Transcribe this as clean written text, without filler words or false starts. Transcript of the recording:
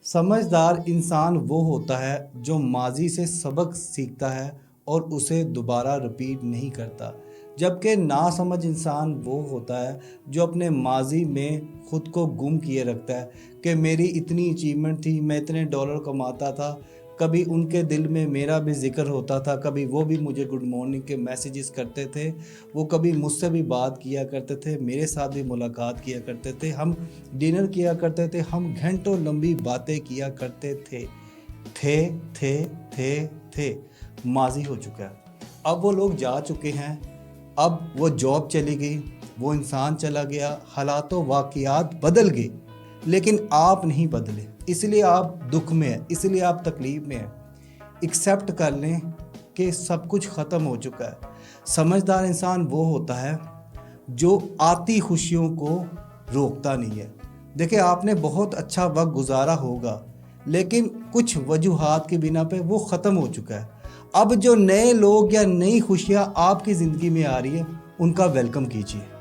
سمجھدار انسان وہ ہوتا ہے جو ماضی سے سبق سیکھتا ہے اور اسے دوبارہ رپیٹ نہیں کرتا، جبکہ ناسمجھ انسان وہ ہوتا ہے جو اپنے ماضی میں خود کو گم کیے رکھتا ہے کہ میری اتنی اچیومنٹ تھی، میں اتنے ڈالر کماتا تھا۔ کبھی ان کے دل میں میرا بھی ذکر ہوتا تھا، کبھی وہ بھی مجھے گڈ مارننگ کے میسیجز کرتے تھے، وہ کبھی مجھ سے بھی بات کیا کرتے تھے، میرے ساتھ بھی ملاقات کیا کرتے تھے، ہم ڈنر کیا کرتے تھے، ہم گھنٹوں لمبی باتیں کیا کرتے تھے۔ تھے ماضی ہو چکا ہے، اب وہ لوگ جا چکے ہیں، اب وہ جاب چلی گئی، وہ انسان چلا گیا، حالات و واقعات بدل گئے، لیکن آپ نہیں بدلے، اس لیے آپ دکھ میں ہیں، اس لیے آپ تکلیف میں ہیں۔ ایکسیپٹ کر لیں کہ سب کچھ ختم ہو چکا ہے۔ سمجھدار انسان وہ ہوتا ہے جو آتی خوشیوں کو روکتا نہیں ہے۔ دیکھیں، آپ نے بہت اچھا وقت گزارا ہوگا، لیکن کچھ وجوہات کی بنا پہ وہ ختم ہو چکا ہے۔ اب جو نئے لوگ یا نئی خوشیاں آپ کی زندگی میں آ رہی ہیں، ان کا ویلکم کیجیے۔